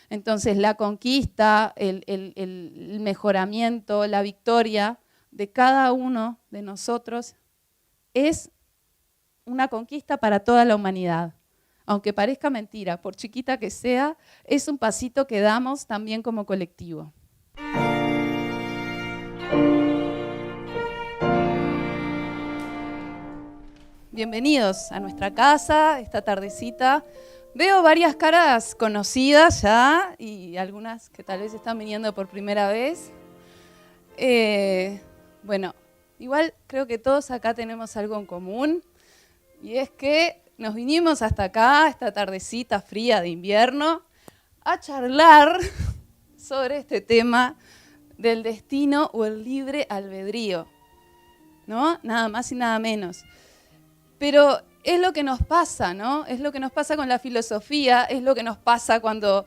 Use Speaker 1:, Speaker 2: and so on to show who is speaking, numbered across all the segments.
Speaker 1: Entonces la conquista, el mejoramiento, la victoria de cada uno de nosotros es una conquista para toda la humanidad. Aunque parezca mentira, por chiquita que sea, es un pasito que damos también como colectivo. Bienvenidos a nuestra casa, esta tardecita. Veo varias caras conocidas ya y algunas que tal vez están viniendo por primera vez. Bueno, igual creo que todos acá tenemos algo en común y es que nos vinimos hasta acá, esta tardecita fría de invierno, a charlar sobre este tema del destino o el libre albedrío, ¿no? Nada más y nada menos. Pero es lo que nos pasa, ¿no? Es lo que nos pasa con la filosofía, es lo que nos pasa cuando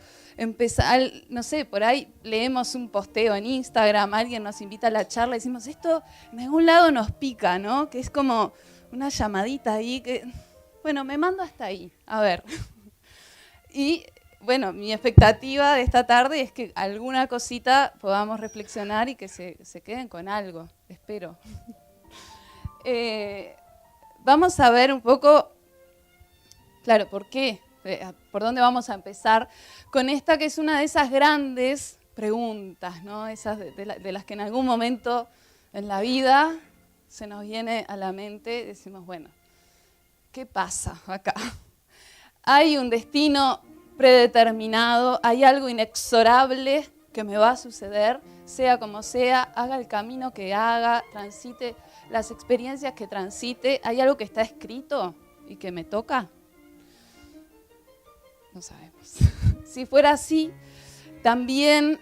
Speaker 1: no sé, por ahí leemos un posteo en Instagram, alguien nos invita a la charla y decimos, esto en algún lado nos pica, ¿no? Que es como una llamadita ahí que, bueno, me mando hasta ahí, a ver. Y bueno, mi expectativa de esta tarde es que alguna cosita podamos reflexionar y que se queden con algo, espero. Vamos a ver un poco, claro, ¿por qué? ¿Por dónde vamos a empezar? Con esta que es una de esas grandes preguntas, ¿no? Esas de las que en algún momento en la vida se nos viene a la mente y decimos, bueno, ¿qué pasa acá? Hay un destino predeterminado, hay algo inexorable que me va a suceder, sea como sea, haga el camino que haga, transite las experiencias que transite, ¿hay algo que está escrito y que me toca? No sabemos. Si fuera así, también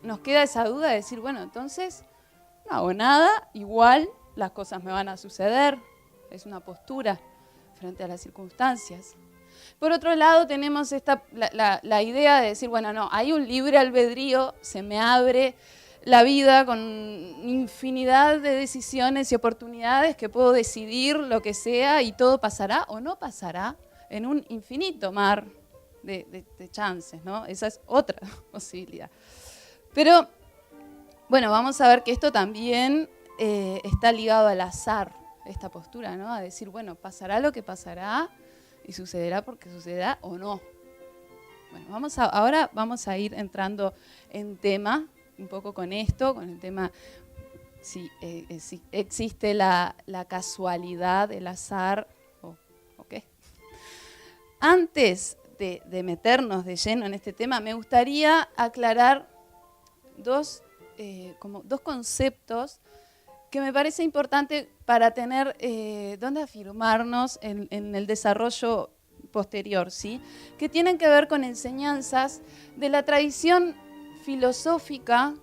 Speaker 1: nos queda esa duda de decir, bueno, entonces no hago nada, igual las cosas me van a suceder. Es una postura frente a las circunstancias. Por otro lado, tenemos la idea de decir, bueno, no, hay un libre albedrío, se me abre la vida con infinidad de decisiones y oportunidades que puedo decidir lo que sea y todo pasará o no pasará en un infinito mar de chances, ¿no? Esa es otra posibilidad. Pero, bueno, vamos a ver que esto también está ligado al azar, esta postura, ¿no? A decir, bueno, pasará lo que pasará y sucederá porque sucederá o no. Bueno, ahora vamos a ir entrando en tema, un poco con esto, con el tema si existe la casualidad, el azar o qué. Antes de meternos de lleno en este tema, me gustaría aclarar dos conceptos que me parece importante para tener dónde afirmarnos en el desarrollo posterior, ¿sí? Que tienen que ver con enseñanzas de la tradición filosófica,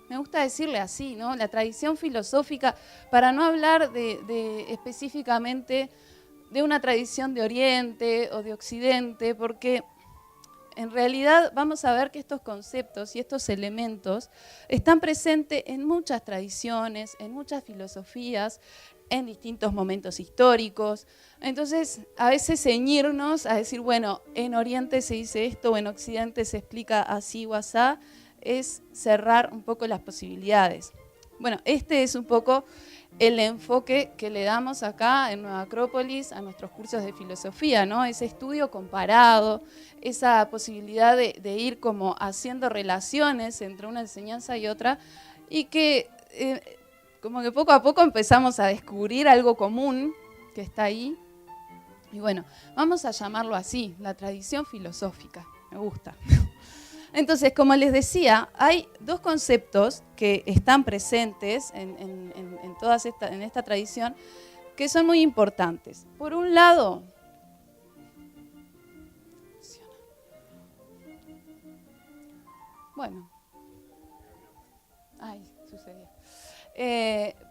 Speaker 1: me gusta decirle así, ¿no? La tradición filosófica, para no hablar específicamente de una tradición de Oriente o de Occidente, porque en realidad vamos a ver que estos conceptos y estos elementos están presentes en muchas tradiciones, en muchas filosofías, en distintos momentos históricos. Entonces, a veces ceñirnos a decir, bueno, en Oriente se dice esto o en Occidente se explica así o asá, es cerrar un poco las posibilidades. Bueno, este es un poco el enfoque que le damos acá en Nueva Acrópolis a nuestros cursos de filosofía, ¿no? Ese estudio comparado, esa posibilidad de ir como haciendo relaciones entre una enseñanza y otra, y que como que poco a poco empezamos a descubrir algo común que está ahí. Y bueno, vamos a llamarlo así, la tradición filosófica, me gusta. Entonces, como les decía, hay dos conceptos que están presentes en esta tradición que son muy importantes. Por un lado, sucedió.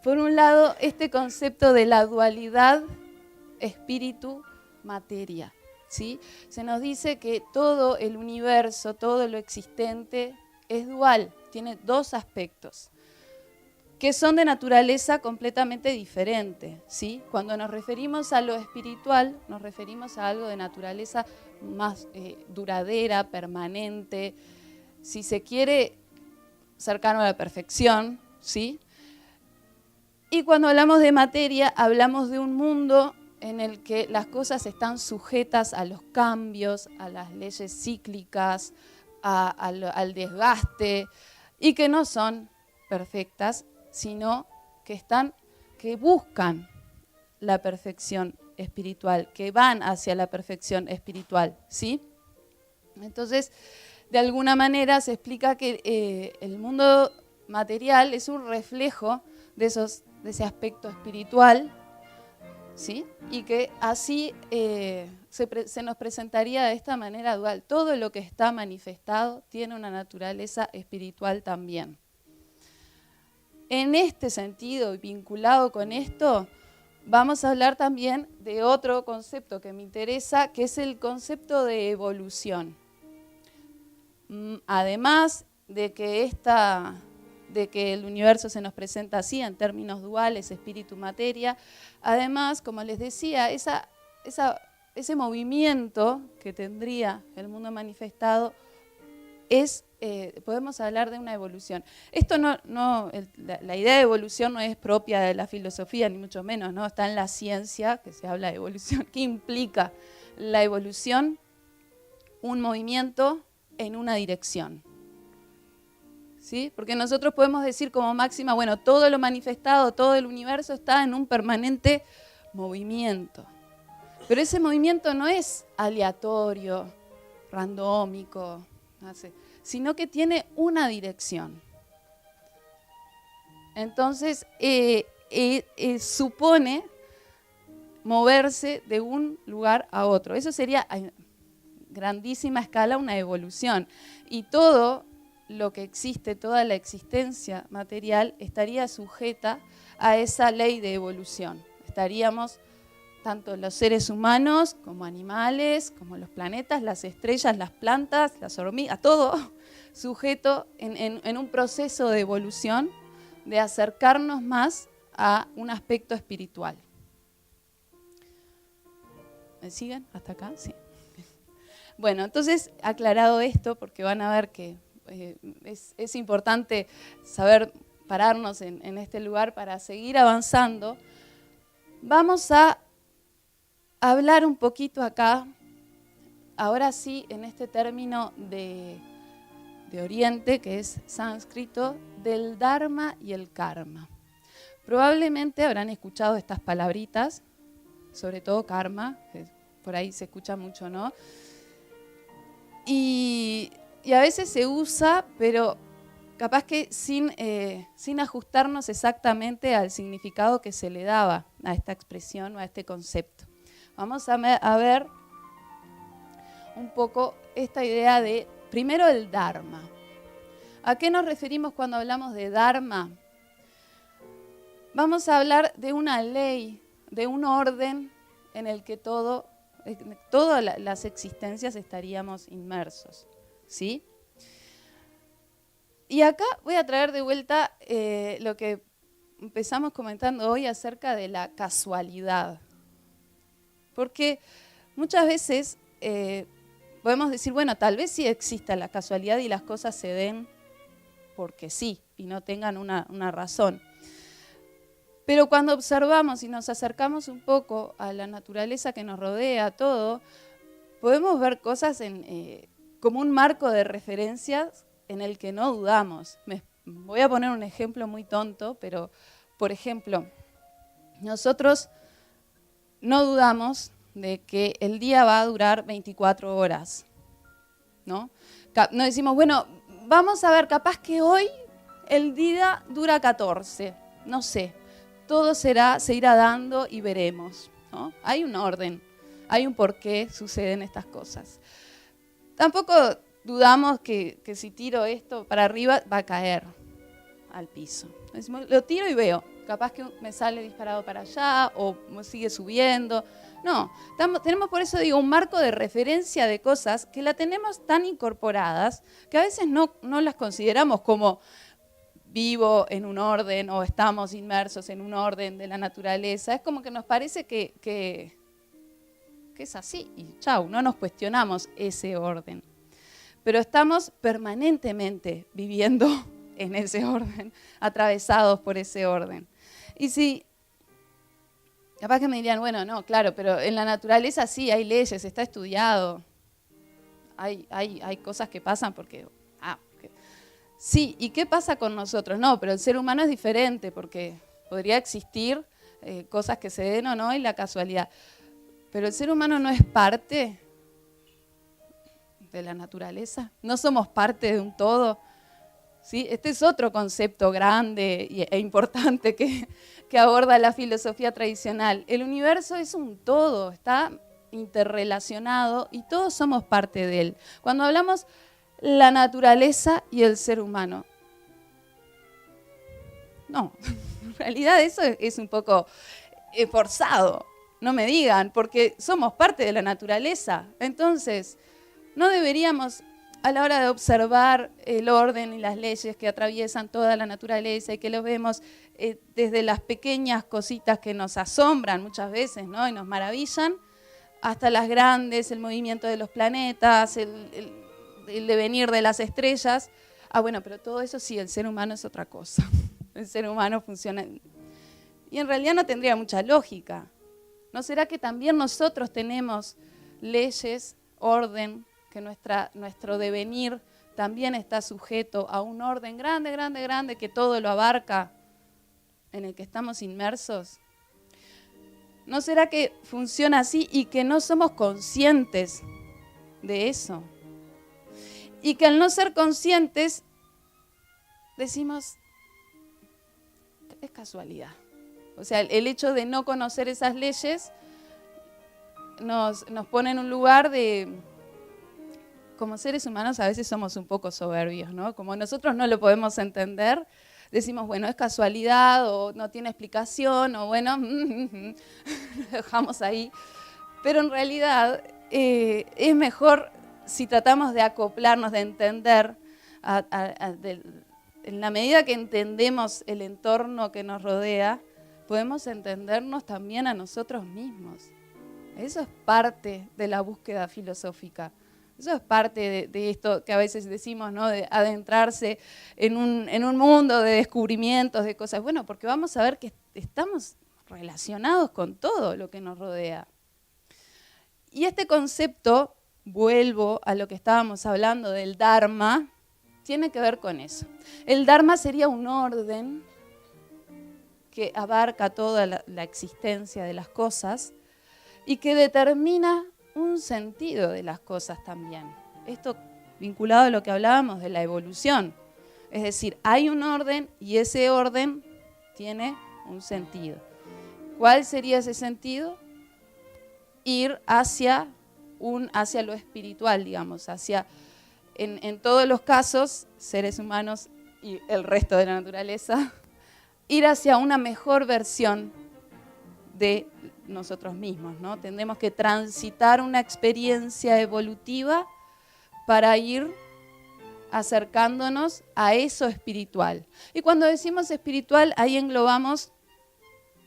Speaker 1: Por un lado, este concepto de la dualidad espíritu-materia. ¿Sí? Se nos dice que todo el universo, todo lo existente es dual, tiene dos aspectos. que son de naturaleza completamente diferente, ¿sí? Cuando nos referimos a lo espiritual, nos referimos a algo de naturaleza más duradera, permanente, si se quiere, cercano a la perfección, ¿sí? Y cuando hablamos de materia, hablamos de un mundo en el que las cosas están sujetas a los cambios, a las leyes cíclicas, al desgaste, y que no son perfectas, sino que buscan la perfección espiritual, que van hacia la perfección espiritual, ¿sí? Entonces, de alguna manera se explica que el mundo material es un reflejo de ese aspecto espiritual, ¿sí? Y que así se nos presentaría de esta manera dual. Todo lo que está manifestado tiene una naturaleza espiritual también. En este sentido, y vinculado con esto, vamos a hablar también de otro concepto que me interesa, que es el concepto de evolución. Además de que el universo se nos presenta así, en términos duales, espíritu-materia, además, como les decía, ese movimiento que tendría el mundo manifestado podemos hablar de una evolución. Esto la idea de evolución no es propia de la filosofía, ni mucho menos, ¿no? Está en la ciencia, que se habla de evolución. ¿Qué implica la evolución? Un movimiento en una dirección. ¿Sí? Porque nosotros podemos decir como máxima, bueno, todo lo manifestado, todo el universo está en un permanente movimiento. Pero ese movimiento no es aleatorio, randómico, no sé, sino que tiene una dirección. Entonces, supone moverse de un lugar a otro. Eso sería a grandísima escala una evolución. Y todo lo que existe, toda la existencia material estaría sujeta a esa ley de evolución. Estaríamos, tanto los seres humanos como animales, como los planetas, las estrellas, las plantas, las hormigas, todo sujeto en un proceso de evolución, de acercarnos más a un aspecto espiritual. ¿Me siguen hasta acá? Sí. Bueno, entonces, aclarado esto, porque van a ver que es importante saber pararnos en este lugar para seguir avanzando, vamos a hablar un poquito acá, ahora sí, en este término de Oriente, que es sánscrito, del Dharma y el Karma. Probablemente habrán escuchado estas palabritas, sobre todo karma, que por ahí se escucha mucho, ¿no? Y a veces se usa, pero capaz que sin ajustarnos exactamente al significado que se le daba a esta expresión o a este concepto. Vamos a ver un poco esta idea de, primero, el Dharma. ¿A qué nos referimos cuando hablamos de Dharma? Vamos a hablar de una ley, de un orden en el que todas las existencias estaríamos inmersos, ¿sí? Y acá voy a traer de vuelta lo que empezamos comentando hoy acerca de la casualidad. Porque muchas veces podemos decir, bueno, tal vez sí exista la casualidad y las cosas se den porque sí, y no tengan una razón. Pero cuando observamos y nos acercamos un poco a la naturaleza que nos rodea, a todo, podemos ver cosas como un marco de referencias en el que no dudamos. Voy a poner un ejemplo muy tonto, pero, por ejemplo, nosotros no dudamos de que el día va a durar 24 horas, ¿no? No decimos, bueno, vamos a ver, capaz que hoy el día dura 14, no sé. Todo se irá dando y veremos, ¿no? Hay un orden, hay un por qué suceden estas cosas. Tampoco dudamos que si tiro esto para arriba va a caer al piso. Decimos, lo tiro y veo, capaz que me sale disparado para allá o me sigue subiendo. No, tenemos por eso digo un marco de referencia de cosas que la tenemos tan incorporadas que a veces no las consideramos como vivo en un orden o estamos inmersos en un orden de la naturaleza. Es como que nos parece que es así y chau, no nos cuestionamos ese orden. Pero estamos permanentemente viviendo en ese orden, atravesados por ese orden. Y si, capaz que me dirían, bueno, no, claro, pero en la naturaleza sí hay leyes, está estudiado. Hay cosas que pasan porque... Sí, ¿y qué pasa con nosotros? No, pero el ser humano es diferente porque podría existir cosas que se den o no y la casualidad. Pero el ser humano no es parte de la naturaleza, no somos parte de un todo. ¿Sí? Este es otro concepto grande e importante que aborda la filosofía tradicional. El universo es un todo, está interrelacionado y todos somos parte de él. Cuando hablamos la naturaleza y el ser humano, no, en realidad eso es un poco forzado, no me digan, porque somos parte de la naturaleza. Entonces, no deberíamos, a la hora de observar el orden y las leyes que atraviesan toda la naturaleza y que lo vemos desde las pequeñas cositas que nos asombran muchas veces, ¿no? Y nos maravillan, hasta las grandes, el movimiento de los planetas, el devenir de las estrellas. Bueno, pero todo eso sí, el ser humano es otra cosa. El ser humano funciona... Y en realidad no tendría mucha lógica. ¿No será que también nosotros tenemos leyes, orden, que nuestro devenir también está sujeto a un orden grande, grande, grande, que todo lo abarca, en el que estamos inmersos? ¿No será que funciona así y que no somos conscientes de eso? Y que al no ser conscientes decimos, es casualidad. O sea, el hecho de no conocer esas leyes nos pone en un lugar de... Como seres humanos a veces somos un poco soberbios, ¿no? Como nosotros no lo podemos entender, decimos, bueno, es casualidad o no tiene explicación o bueno, lo dejamos ahí. Pero en realidad es mejor si tratamos de acoplarnos, de entender, en la medida que entendemos el entorno que nos rodea, podemos entendernos también a nosotros mismos. Eso es parte de la búsqueda filosófica. Eso es parte de esto que a veces decimos, ¿no? De adentrarse en un mundo de descubrimientos, de cosas. Bueno, porque vamos a ver que estamos relacionados con todo lo que nos rodea. Y este concepto, vuelvo a lo que estábamos hablando del Dharma, tiene que ver con eso. El Dharma sería un orden que abarca toda la existencia de las cosas y que determina un sentido de las cosas también. Esto vinculado a lo que hablábamos de la evolución. Es decir, hay un orden y ese orden tiene un sentido. ¿Cuál sería ese sentido? Ir hacia lo espiritual, digamos, en todos los casos, seres humanos y el resto de la naturaleza, ir hacia una mejor versión de nosotros mismos, ¿no? Tendremos que transitar una experiencia evolutiva para ir acercándonos a eso espiritual. Y cuando decimos espiritual, ahí englobamos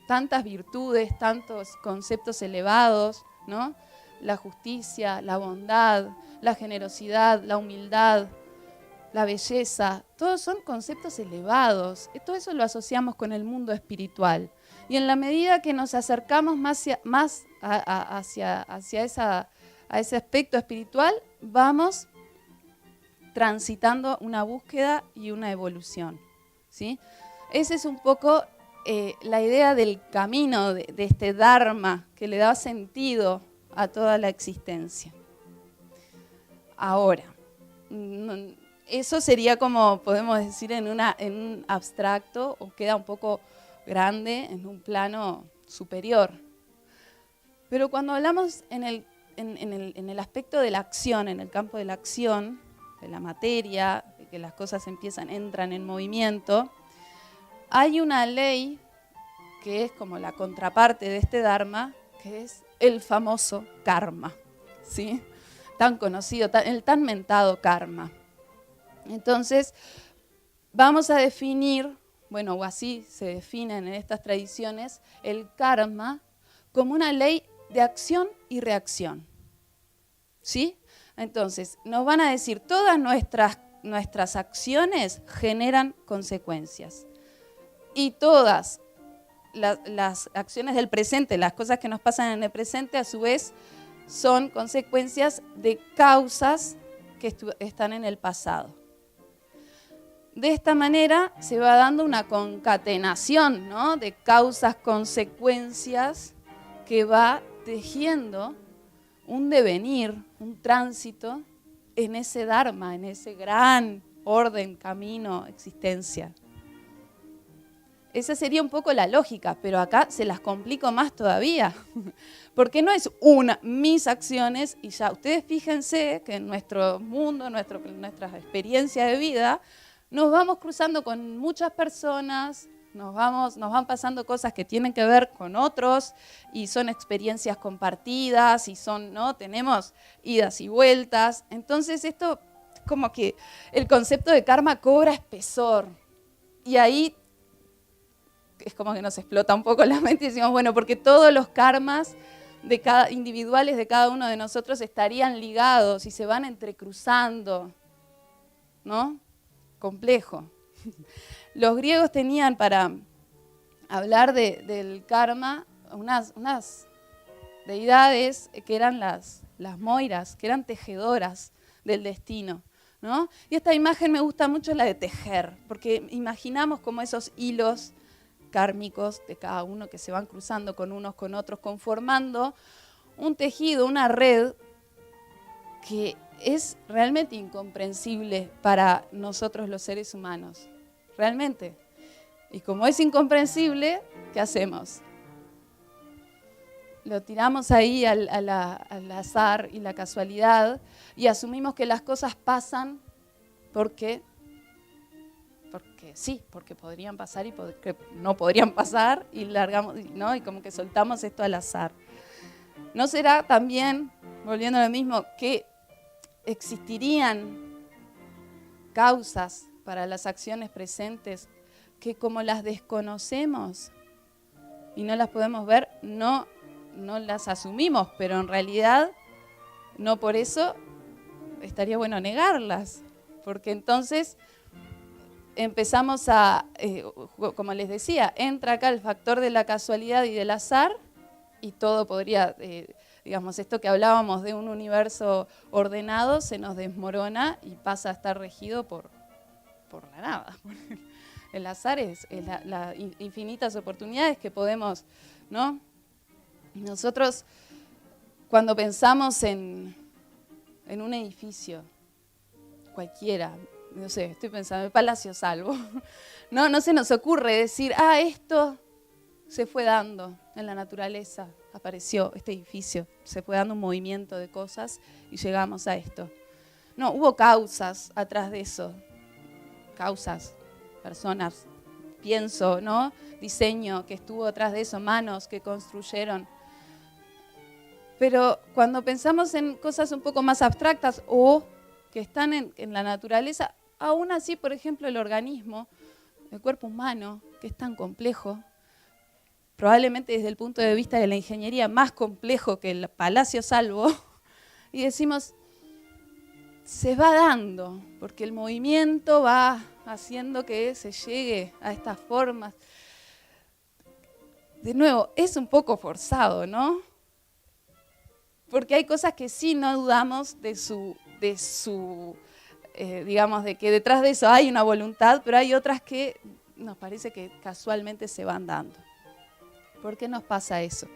Speaker 1: tantas virtudes, tantos conceptos elevados, ¿no? La justicia, la bondad, la generosidad, la humildad, la belleza, todos son conceptos elevados. Todo eso lo asociamos con el mundo espiritual. Y en la medida que nos acercamos más hacia ese aspecto espiritual, vamos transitando una búsqueda y una evolución, ¿sí? Esa es un poco la idea del camino, de este Dharma que le da sentido a toda la existencia. Ahora, eso sería como, podemos decir, en un abstracto, o queda un poco grande en un plano superior. Pero cuando hablamos en el aspecto de la acción, en el campo de la acción, de la materia, de que las cosas entran en movimiento, hay una ley que es como la contraparte de este Dharma, que es el famoso karma, ¿sí? Tan conocido, el tan mentado karma. Entonces, vamos a definir, bueno, o así se definen en estas tradiciones, el karma como una ley de acción y reacción. ¿Sí? Entonces, nos van a decir, todas nuestras acciones generan consecuencias. Y todas las acciones del presente, las cosas que nos pasan en el presente, a su vez, son consecuencias de causas que están en el pasado. De esta manera se va dando una concatenación, ¿no?, de causas, consecuencias, que va tejiendo un devenir, un tránsito en ese dharma, en ese gran orden, camino, existencia. Esa sería un poco la lógica, pero acá se las complico más todavía, porque no es mis acciones y ya. Ustedes fíjense que en nuestro mundo, nuestra experiencia de vida, nos vamos cruzando con muchas personas, nos van pasando cosas que tienen que ver con otros y son experiencias compartidas y ¿no? Tenemos idas y vueltas. Entonces esto, como que el concepto de karma cobra espesor. Y ahí es como que nos explota un poco la mente y decimos, bueno, porque todos los karmas individuales de cada uno de nosotros estarían ligados y se van entrecruzando, ¿no? Complejo. Los griegos tenían, para hablar del karma, unas deidades que eran las moiras, que eran tejedoras del destino, ¿no? Y esta imagen me gusta mucho, la de tejer, porque imaginamos como esos hilos kármicos de cada uno que se van cruzando con unos con otros, conformando un tejido, una red que es realmente incomprensible para nosotros los seres humanos, realmente. Y como es incomprensible, ¿qué hacemos? Lo tiramos ahí al azar y la casualidad y asumimos que las cosas pasan porque sí, porque podrían pasar y porque no podrían pasar y largamos, ¿no? Y como que soltamos esto al azar. ¿No será también, volviendo a lo mismo, que existirían causas para las acciones presentes que, como las desconocemos y no las podemos ver, no las asumimos, pero en realidad no por eso estaría bueno negarlas, porque entonces empezamos como les decía, entra acá el factor de la casualidad y del azar y todo podría, digamos, esto que hablábamos de un universo ordenado se nos desmorona y pasa a estar regido por la nada. El azar es las infinitas oportunidades que podemos, ¿no? Nosotros, cuando pensamos en un edificio cualquiera, no sé, estoy pensando en Palacio Salvo, no se nos ocurre decir, esto se fue dando en la naturaleza, apareció este edificio, se fue dando un movimiento de cosas y llegamos a esto. No, hubo causas atrás de eso, causas, personas, pienso, ¿no? Diseño que estuvo atrás de eso, manos que construyeron. Pero cuando pensamos en cosas un poco más abstractas o que están en la naturaleza, aún así, por ejemplo, el organismo, el cuerpo humano, que es tan complejo, probablemente desde el punto de vista de la ingeniería más complejo que el Palacio Salvo, y decimos, se va dando, porque el movimiento va haciendo que se llegue a estas formas. De nuevo, es un poco forzado, ¿no? Porque hay cosas que sí no dudamos digamos, de que detrás de eso hay una voluntad, pero hay otras que nos parece que casualmente se van dando. ¿Por qué nos pasa eso?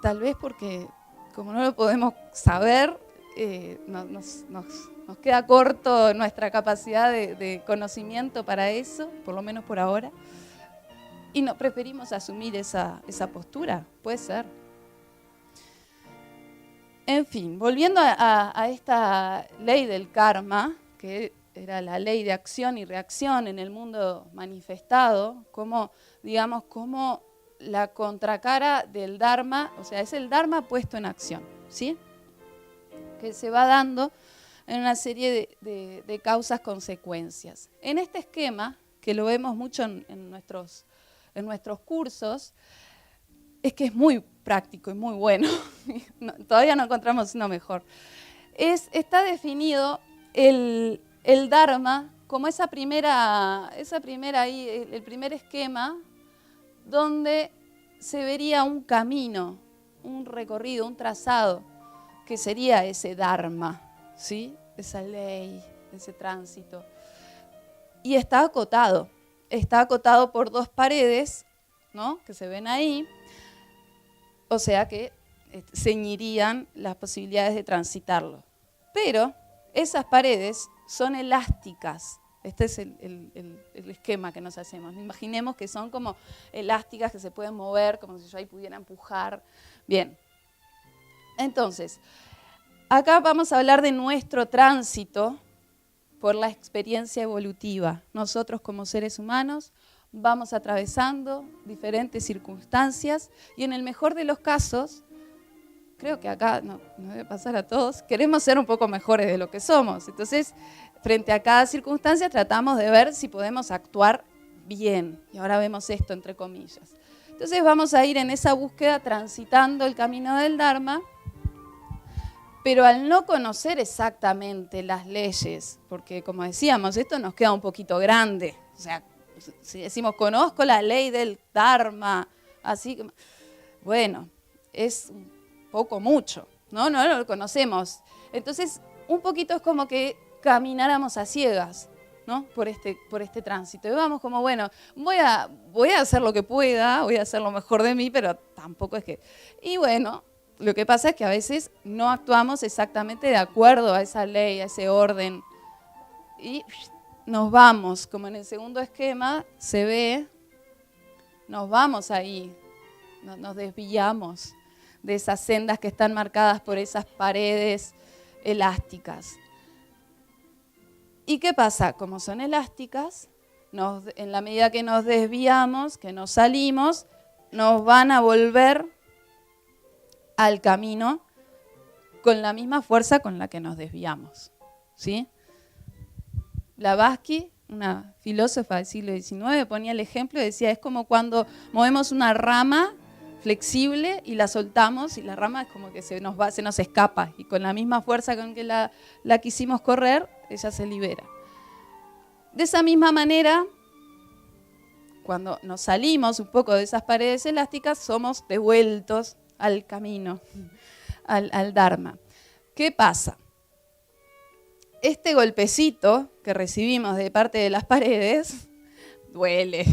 Speaker 1: Tal vez porque, como no lo podemos saber, nos queda corto nuestra capacidad de conocimiento para eso, por lo menos por ahora, y preferimos asumir esa postura, puede ser. En fin, volviendo a esta ley del karma, que era la ley de acción y reacción en el mundo manifestado, como la contracara del Dharma, o sea, es el Dharma puesto en acción, ¿sí? Que se va dando en una serie de causas-consecuencias. En este esquema, que lo vemos mucho en nuestros cursos, es que es muy práctico y muy bueno. Todavía no encontramos uno mejor. Está definido el Dharma como esa primera ahí, el primer esquema, donde se vería un camino, un recorrido, un trazado, que sería ese Dharma, ¿sí? Esa ley, ese tránsito. Y está acotado por dos paredes, ¿no? Que se ven ahí, o sea que ceñirían las posibilidades de transitarlo. Pero esas paredes son elásticas. Este es el esquema que nos hacemos. Imaginemos que son como elásticas que se pueden mover, como si yo ahí pudiera empujar. Bien. Entonces, acá vamos a hablar de nuestro tránsito por la experiencia evolutiva. Nosotros como seres humanos vamos atravesando diferentes circunstancias y en el mejor de los casos, creo que acá no debe pasar a todos, queremos ser un poco mejores de lo que somos. Entonces, frente a cada circunstancia tratamos de ver si podemos actuar bien. Y ahora vemos esto entre comillas. Entonces vamos a ir en esa búsqueda transitando el camino del Dharma, pero al no conocer exactamente las leyes, porque como decíamos, esto nos queda un poquito grande. O sea, si decimos, conozco la ley del Dharma, así, bueno, es un poco mucho, ¿no? No lo conocemos. Entonces, un poquito es como que camináramos a ciegas, ¿no? Por este tránsito. Y vamos como, bueno, voy a hacer lo que pueda, voy a hacer lo mejor de mí, pero tampoco es que... Y bueno, lo que pasa es que a veces no actuamos exactamente de acuerdo a esa ley, a ese orden. Y nos vamos, como en el segundo esquema se ve, nos vamos ahí, nos desviamos de esas sendas que están marcadas por esas paredes elásticas. ¿Y qué pasa? Como son elásticas, en la medida que nos desviamos, que nos salimos, nos van a volver al camino con la misma fuerza con la que nos desviamos, ¿sí? Blavatsky, una filósofa del siglo XIX, ponía el ejemplo y decía, es como cuando movemos una rama flexible y la soltamos y la rama es como que se nos escapa y con la misma fuerza con que la quisimos correr, ella se libera. De esa misma manera, cuando nos salimos un poco de esas paredes elásticas, somos devueltos al camino, al Dharma. ¿Qué pasa? Este golpecito que recibimos de parte de las paredes duele,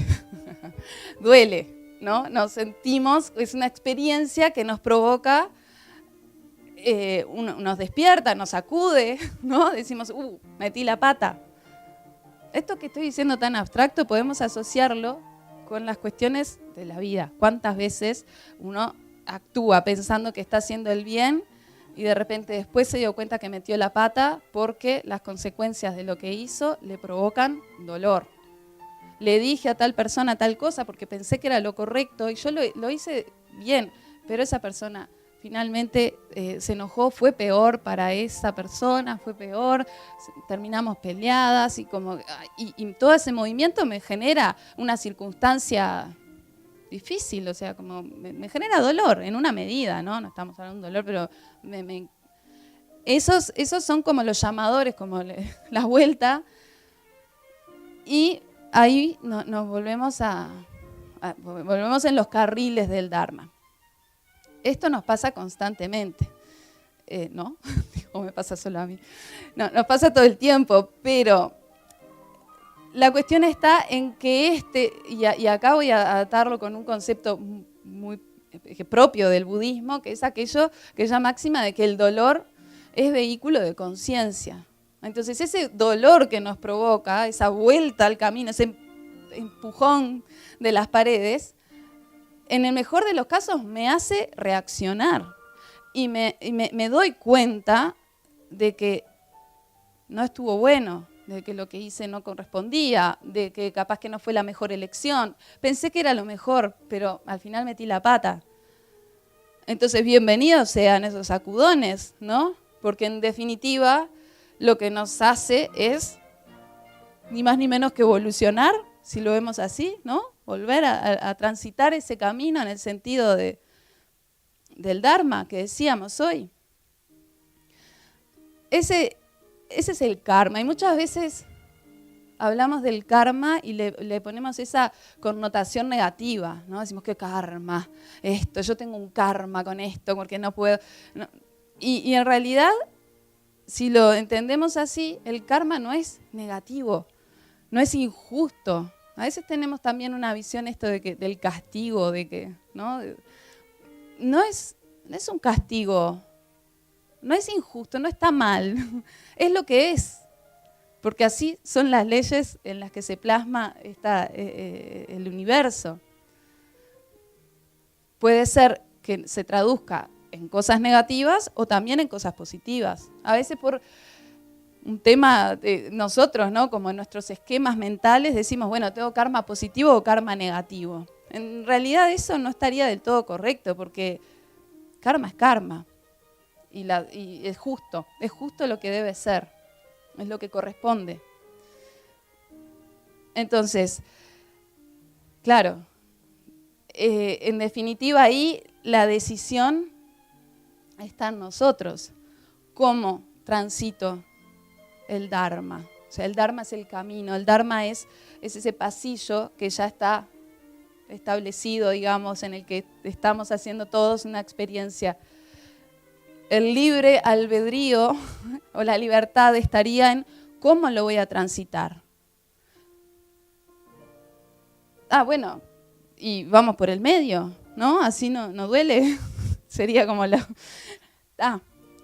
Speaker 1: duele, ¿no? Nos sentimos, es una experiencia que nos provoca, nos despierta, nos sacude, ¿no? Decimos, metí la pata. Esto que estoy diciendo tan abstracto podemos asociarlo con las cuestiones de la vida. ¿Cuántas veces uno actúa pensando que está haciendo el bien y de repente después se dio cuenta que metió la pata porque las consecuencias de lo que hizo le provocan dolor? Le dije a tal persona tal cosa porque pensé que era lo correcto y yo lo hice bien, pero esa persona finalmente se enojó, fue peor para esa persona, fue peor, terminamos peleadas y todo ese movimiento me genera una circunstancia difícil, o sea, como me genera dolor en una medida, ¿no? No estamos hablando de dolor, pero esos son como los llamadores, como la vuelta, y ahí nos volvemos volvemos en los carriles del Dharma. Esto nos pasa constantemente, ¿no? ¿O me pasa solo a mí? No, nos pasa todo el tiempo, pero la cuestión está en que y acá voy a atarlo con un concepto muy propio del budismo, que es aquella máxima de que el dolor es vehículo de conciencia. Entonces ese dolor que nos provoca, esa vuelta al camino, ese empujón de las paredes, en el mejor de los casos me hace reaccionar y me doy cuenta de que no estuvo bueno, de que lo que hice no correspondía, de que capaz que no fue la mejor elección. Pensé que era lo mejor, pero al final metí la pata. Entonces, bienvenidos sean esos sacudones, ¿no? Porque en definitiva, lo que nos hace es ni más ni menos que evolucionar, si lo vemos así, ¿no? Volver a transitar ese camino en el sentido del Dharma que decíamos hoy. Ese es el karma, y muchas veces hablamos del karma y le ponemos esa connotación negativa, ¿no? Decimos, ¿qué karma? Yo tengo un karma con esto porque no puedo. No. Y en realidad, si lo entendemos así, el karma no es negativo, no es injusto. A veces tenemos también una visión del castigo, de que, ¿no? No es un castigo, no es injusto, no está mal, es lo que es. Porque así son las leyes en las que se plasma el universo. Puede ser que se traduzca en cosas negativas o también en cosas positivas. A veces por un tema de nosotros, ¿no? Como en nuestros esquemas mentales decimos, bueno, tengo karma positivo o karma negativo. En realidad eso no estaría del todo correcto, porque karma es karma y es justo lo que debe ser. Es lo que corresponde. Entonces, claro, en definitiva ahí la decisión está en nosotros. ¿Cómo transito el Dharma? O sea, el Dharma es el camino, el Dharma es ese pasillo que ya está establecido, digamos, en el que estamos haciendo todos una experiencia. El libre albedrío o la libertad estaría en cómo lo voy a transitar. Bueno, y vamos por el medio, ¿no? Así no duele. Sería como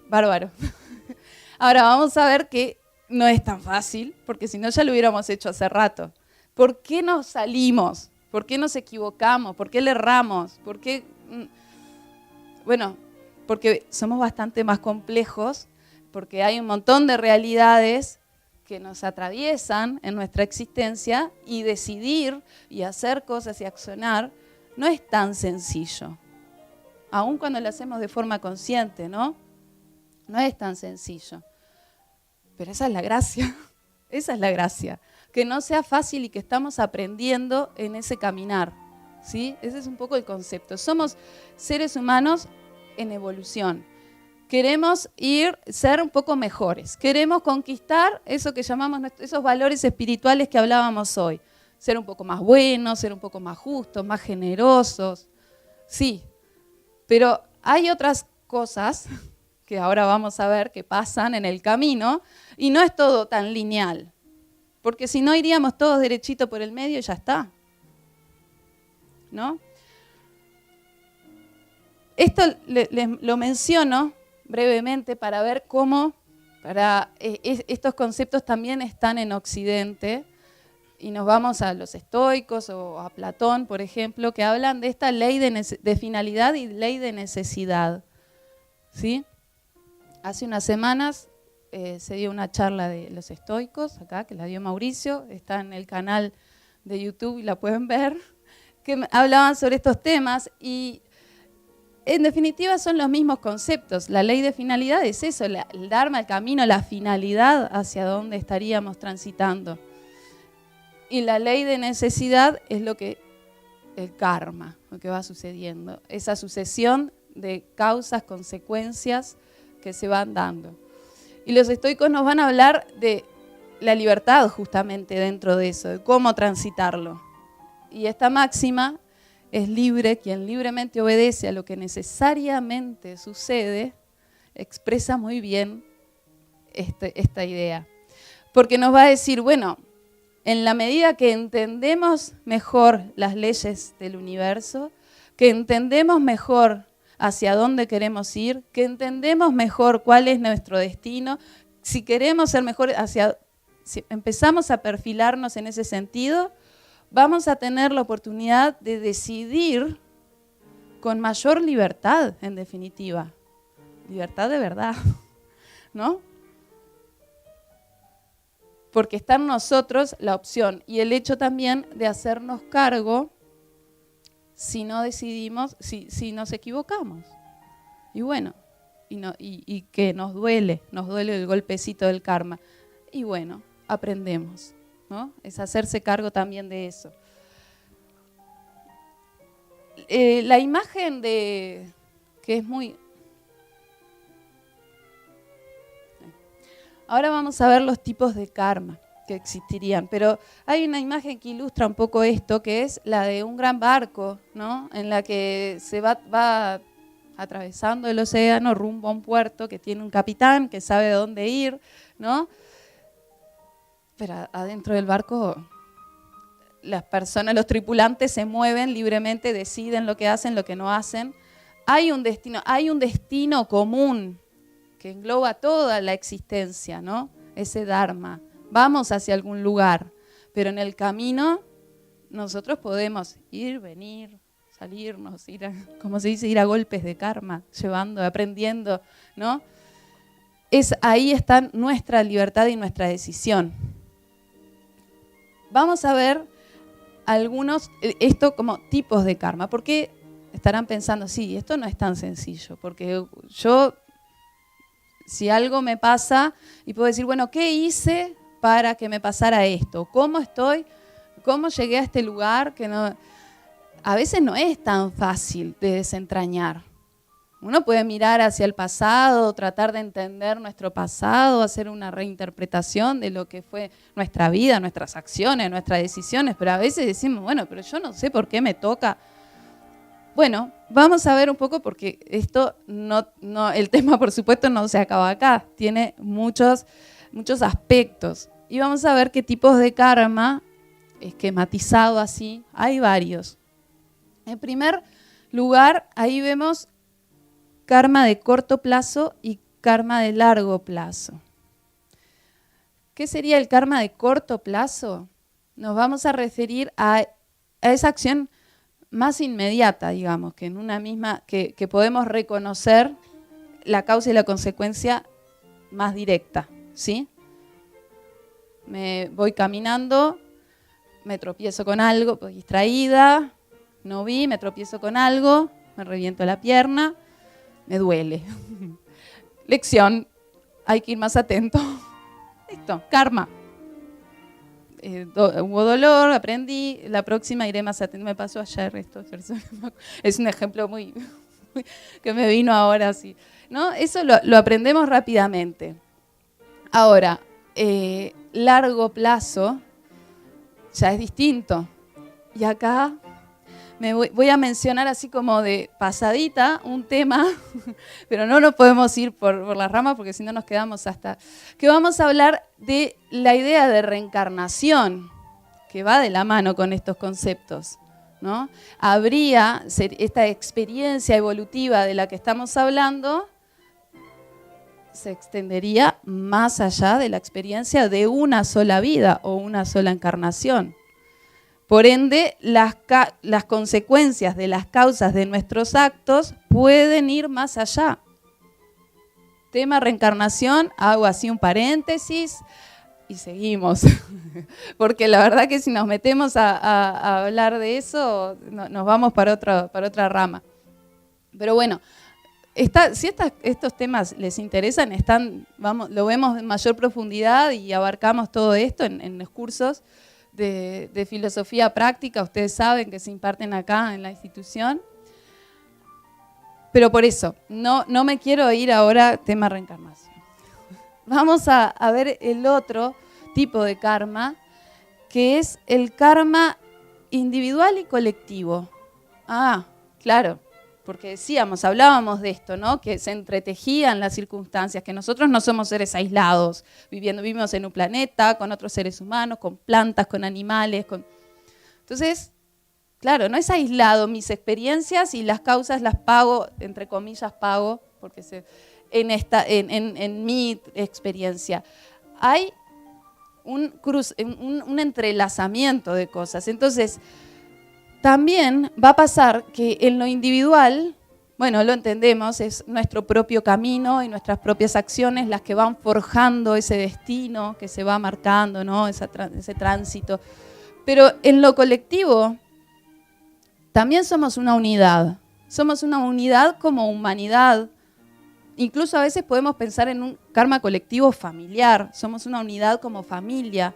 Speaker 1: bárbaro. Ahora vamos a ver que no es tan fácil, porque si no ya lo hubiéramos hecho hace rato. ¿Por qué nos salimos? ¿Por qué nos equivocamos? ¿Por qué le erramos? ¿Por qué? Bueno, porque somos bastante más complejos, porque hay un montón de realidades que nos atraviesan en nuestra existencia y decidir y hacer cosas y accionar no es tan sencillo. Aun cuando lo hacemos de forma consciente, ¿no? No es tan sencillo. Pero esa es la gracia, esa es la gracia. Que no sea fácil y que estamos aprendiendo en ese caminar, ¿sí? Ese es un poco el concepto. Somos seres humanos en evolución. Queremos ser un poco mejores. Queremos conquistar eso que llamamos esos valores espirituales que hablábamos hoy. Ser un poco más buenos, ser un poco más justos, más generosos. Sí, pero hay otras cosas que ahora vamos a ver que pasan en el camino y no es todo tan lineal. Porque si no iríamos todos derechito por el medio y ya está, ¿no? Esto lo menciono brevemente para ver cómo estos conceptos también están en Occidente, y nos vamos a los estoicos o a Platón, por ejemplo, que hablan de esta ley de finalidad y ley de necesidad, ¿sí? Hace unas semanas se dio una charla de los estoicos, acá, que la dio Mauricio, está en el canal de YouTube y la pueden ver, que hablaban sobre estos temas y en definitiva son los mismos conceptos. La ley de finalidad es eso, el Dharma, el camino, la finalidad hacia dónde estaríamos transitando. Y la ley de necesidad es el karma, lo que va sucediendo, esa sucesión de causas, consecuencias que se van dando. Y los estoicos nos van a hablar de la libertad justamente dentro de eso, de cómo transitarlo. Y esta máxima es libre, quien libremente obedece a lo que necesariamente sucede, expresa muy bien esta idea. Porque nos va a decir, bueno, en la medida que entendemos mejor las leyes del universo, que entendemos mejor hacia dónde queremos ir, que entendemos mejor cuál es nuestro destino, si queremos ser mejor, si empezamos a perfilarnos en ese sentido, vamos a tener la oportunidad de decidir con mayor libertad, en definitiva. Libertad de verdad, ¿no? Porque está en nosotros la opción y el hecho también de hacernos cargo si no decidimos, si nos equivocamos. Y bueno, y que nos duele el golpecito del karma. Y bueno, aprendemos, ¿no? Es hacerse cargo también de eso. La imagen que es muy... Ahora vamos a ver los tipos de karma que existirían, pero hay una imagen que ilustra un poco esto, que es la de un gran barco, ¿no? En la que se va atravesando el océano rumbo a un puerto que tiene un capitán que sabe de dónde ir, ¿no? Pero adentro del barco las personas, los tripulantes se mueven libremente, deciden lo que hacen, lo que no hacen. Hay un destino común que engloba toda la existencia, ¿no? Ese dharma. Vamos hacia algún lugar, pero en el camino nosotros podemos ir, venir, salirnos, como se dice, ir a golpes de karma, llevando, aprendiendo, ¿no? Ahí está nuestra libertad y nuestra decisión. Vamos a ver algunos, esto como tipos de karma, porque estarán pensando, sí, esto no es tan sencillo, porque yo, si algo me pasa, y puedo decir, bueno, ¿qué hice para que me pasara esto? ¿Cómo llegué a este lugar? Que no, a veces no es tan fácil de desentrañar. Uno puede mirar hacia el pasado, tratar de entender nuestro pasado, hacer una reinterpretación de lo que fue nuestra vida, nuestras acciones, nuestras decisiones, pero a veces decimos, bueno, pero yo no sé por qué me toca. Bueno, vamos a ver un poco, porque esto el tema por supuesto no se acaba acá, tiene muchos aspectos. Y vamos a ver qué tipos de karma, esquematizado así, hay varios. En primer lugar, ahí vemos karma de corto plazo y karma de largo plazo. ¿Qué sería el karma de corto plazo? Nos vamos a referir a esa acción más inmediata, digamos, que en una misma, que podemos reconocer la causa y la consecuencia más directa, ¿sí? Me voy caminando, me tropiezo con algo, pues distraída, no vi, me tropiezo con algo, me reviento la pierna, me duele. Lección, hay que ir más atento. Listo, karma. Hubo dolor, aprendí, la próxima iré más atento. Me pasó ayer esto. Es un ejemplo muy que me vino ahora, sí. ¿No? Eso lo aprendemos rápidamente. Ahora, largo plazo ya es distinto. Y acá voy a mencionar así como de pasadita un tema, pero no nos podemos ir por las ramas porque si no nos quedamos hasta... Que vamos a hablar de la idea de reencarnación, que va de la mano con estos conceptos, ¿no? Habría esta experiencia evolutiva de la que estamos hablando, se extendería más allá de la experiencia de una sola vida o una sola encarnación. Por ende, las consecuencias de las causas de nuestros actos pueden ir más allá. Tema reencarnación, hago así un paréntesis y seguimos. Porque la verdad que si nos metemos a hablar de eso, nos vamos para otra rama. Pero bueno, si estos temas les interesan, lo vemos en mayor profundidad y abarcamos todo esto en los cursos de filosofía práctica, ustedes saben que se imparten acá en la institución. Pero por eso, no me quiero ir ahora tema reencarnación. Vamos a ver el otro tipo de karma, que es el karma individual y colectivo. Ah, claro, porque hablábamos de esto, ¿no? Que se entretejían las circunstancias, que nosotros no somos seres aislados, vivimos en un planeta, con otros seres humanos, con plantas, con animales. Entonces, claro, no es aislado mis experiencias y las causas las pago, entre comillas pago, porque en mi experiencia. Hay un entrelazamiento de cosas. Entonces, también va a pasar que en lo individual, bueno, lo entendemos, es nuestro propio camino y nuestras propias acciones las que van forjando ese destino que se va marcando, ¿no? Ese tránsito. Pero en lo colectivo también somos una unidad. Somos una unidad como humanidad Incluso a veces podemos pensar en un karma colectivo familiar, somos una unidad como familia.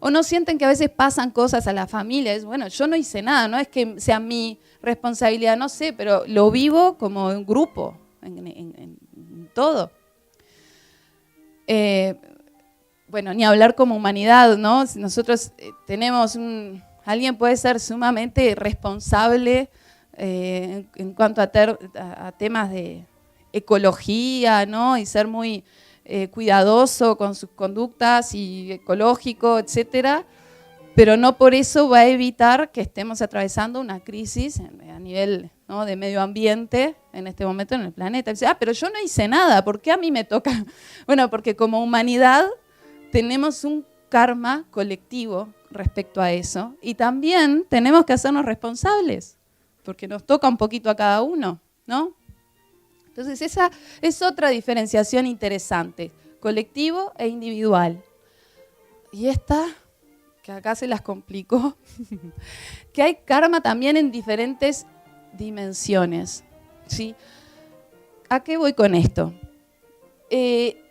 Speaker 1: O no sienten que a veces pasan cosas a la familia, es bueno, yo no hice nada, no es que sea mi responsabilidad, no sé, pero lo vivo como un grupo, en todo. Bueno, ni hablar como humanidad, ¿no? Si nosotros tenemos alguien puede ser sumamente responsable en cuanto a temas de ecología, ¿no? Y ser muy cuidadoso con sus conductas y ecológico, etcétera, pero no por eso va a evitar que estemos atravesando una crisis a nivel, ¿no?, de medio ambiente en este momento en el planeta. Dice, pero yo no hice nada, ¿por qué a mí me toca? Bueno, porque como humanidad tenemos un karma colectivo respecto a eso y también tenemos que hacernos responsables, porque nos toca un poquito a cada uno, ¿no? Entonces esa es otra diferenciación interesante, colectivo e individual. Y esta, que acá se las complicó, que hay karma también en diferentes dimensiones, ¿sí? ¿A qué voy con esto?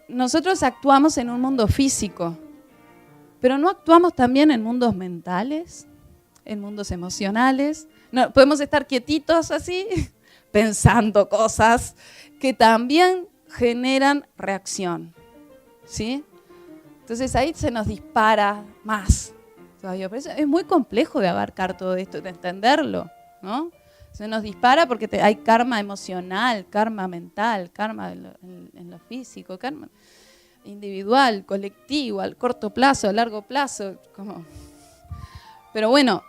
Speaker 1: Nosotros actuamos en un mundo físico, pero ¿no actuamos también en mundos mentales, en mundos emocionales? No, podemos estar quietitos así, pensando cosas que también generan reacción, ¿sí? Entonces ahí se nos dispara más todavía. Pero es muy complejo de abarcar todo esto, de entenderlo, ¿no? Se nos dispara porque hay karma emocional, karma mental, karma en lo físico, karma individual, colectivo, al corto plazo, a largo plazo. Pero bueno,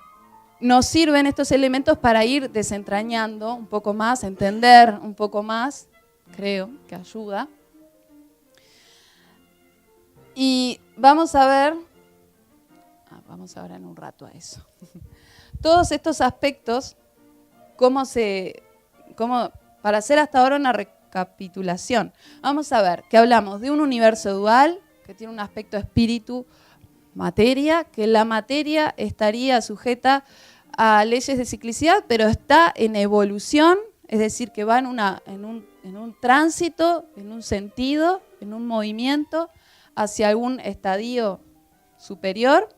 Speaker 1: nos sirven estos elementos para ir desentrañando un poco más, entender un poco más, creo que ayuda. Y vamos a ver en un rato a eso. Todos estos aspectos, para hacer hasta ahora una recapitulación. Vamos a ver que hablamos de un universo dual, que tiene un aspecto espíritu, materia, que la materia estaría sujeta a leyes de ciclicidad, pero está en evolución, es decir, que va en un tránsito, en un sentido, en un movimiento hacia algún estadio superior,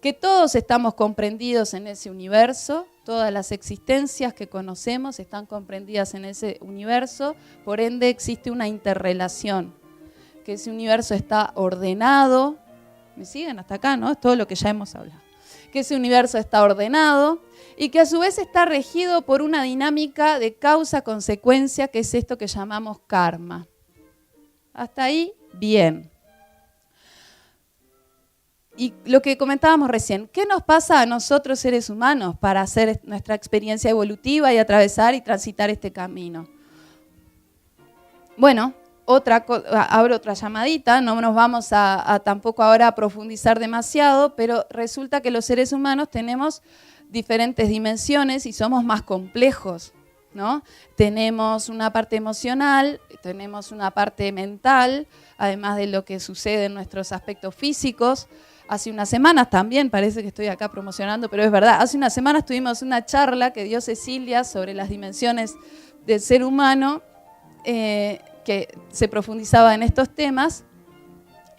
Speaker 1: que todos estamos comprendidos en ese universo, todas las existencias que conocemos están comprendidas en ese universo, por ende existe una interrelación, que ese universo está ordenado. ¿Me siguen hasta acá, no? Es todo lo que ya hemos hablado. Que ese universo está ordenado y que a su vez está regido por una dinámica de causa-consecuencia, que es esto que llamamos karma. Hasta ahí, bien. Y lo que comentábamos recién, ¿qué nos pasa a nosotros seres humanos para hacer nuestra experiencia evolutiva y atravesar y transitar este camino? Bueno, abro otra llamadita, no nos vamos a tampoco ahora a profundizar demasiado, pero resulta que los seres humanos tenemos diferentes dimensiones y somos más complejos, ¿no? Tenemos una parte emocional, tenemos una parte mental, además de lo que sucede en nuestros aspectos físicos. Hace unas semanas también, parece que estoy acá promocionando, pero es verdad, hace unas semanas tuvimos una charla que dio Cecilia sobre las dimensiones del ser humano, que se profundizaba en estos temas.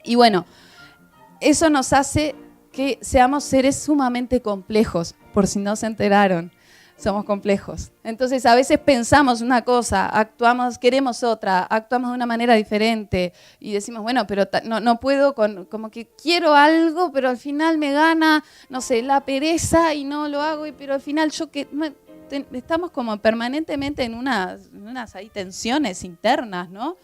Speaker 1: Y bueno, eso nos hace que seamos seres sumamente complejos, por si no se enteraron. Somos complejos. Entonces a veces pensamos una cosa, actuamos, queremos otra, actuamos de una manera diferente y decimos, bueno, pero no puedo, como que quiero algo, pero al final me gana, no sé, la pereza y no lo hago, pero al final estamos como permanentemente en unas ahí tensiones internas, ¿no?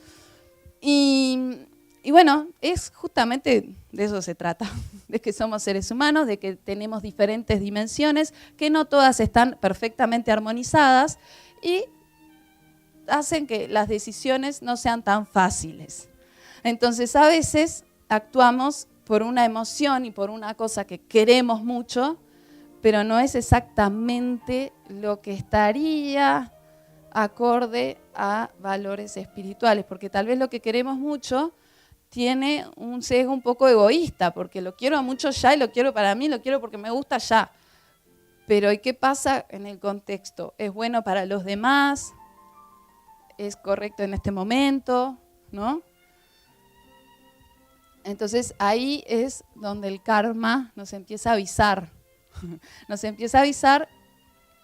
Speaker 1: Y bueno, es justamente de eso se trata, de que somos seres humanos, de que tenemos diferentes dimensiones, que no todas están perfectamente armonizadas y hacen que las decisiones no sean tan fáciles. Entonces, a veces actuamos por una emoción y por una cosa que queremos mucho, pero no es exactamente lo que estaría acorde a valores espirituales, porque tal vez lo que queremos mucho tiene un sesgo un poco egoísta, porque lo quiero mucho ya y lo quiero para mí, lo quiero porque me gusta ya. Pero ¿y qué pasa en el contexto? ¿Es bueno para los demás? es correcto en este momento, ¿no? Entonces ahí es donde el karma nos empieza a avisar. Nos empieza a avisar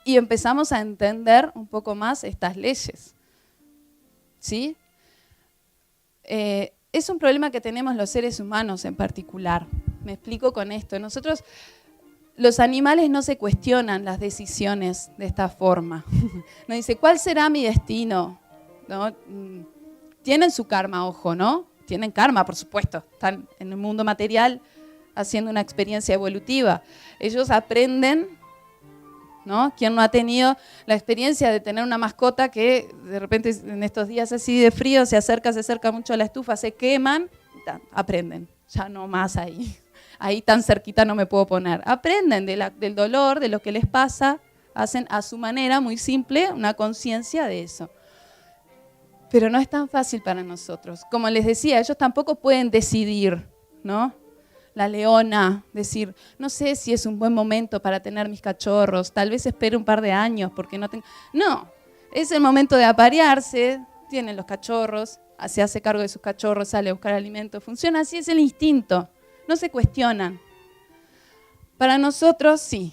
Speaker 1: y empezamos a entender un poco más estas leyes. ¿Sí? Es un problema que tenemos los seres humanos en particular. Me explico con esto. Nosotros, los animales no se cuestionan las decisiones de esta forma. No dice, ¿cuál será mi destino? ¿No? Tienen su karma, ojo, ¿no? Tienen karma, por supuesto. Están en el mundo material haciendo una experiencia evolutiva. Ellos aprenden, ¿no? ¿Quién no ha tenido la experiencia de tener una mascota que de repente en estos días así de frío se acerca mucho a la estufa, se queman, aprenden, ya no más ahí tan cerquita no me puedo poner. Aprenden del dolor, de lo que les pasa, hacen a su manera, muy simple, una conciencia de eso. Pero no es tan fácil para nosotros. Como les decía, ellos tampoco pueden decidir, ¿no? La leona, decir, no sé si es un buen momento para tener mis cachorros, tal vez espere un par de años porque no tengo... No, es el momento de aparearse, tienen los cachorros, se hace cargo de sus cachorros, sale a buscar alimento, funciona así, es el instinto, no se cuestionan. Para nosotros sí,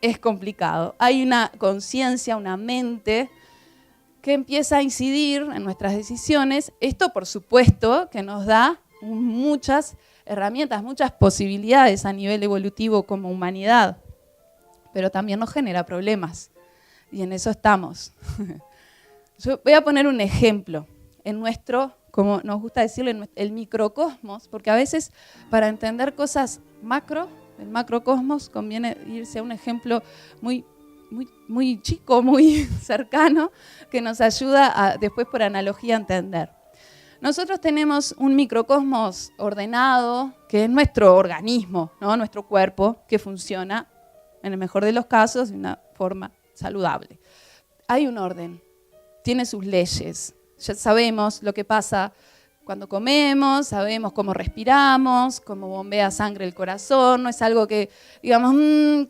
Speaker 1: es complicado. Hay una conciencia, una mente que empieza a incidir en nuestras decisiones. Esto, por supuesto, que nos da muchas herramientas, muchas posibilidades a nivel evolutivo como humanidad, pero también nos genera problemas y en eso estamos. Yo voy a poner un ejemplo en nuestro, como nos gusta decirlo, en el microcosmos, porque a veces para entender cosas macro, el macrocosmos, conviene irse a un ejemplo muy chico, muy cercano, que nos ayuda después por analogía a entender. Nosotros tenemos un microcosmos ordenado, que es nuestro organismo, ¿no? Nuestro cuerpo, que funciona, en el mejor de los casos, de una forma saludable. Hay un orden, tiene sus leyes. Ya sabemos lo que pasa cuando comemos, sabemos cómo respiramos, cómo bombea sangre el corazón. No es algo que, digamos,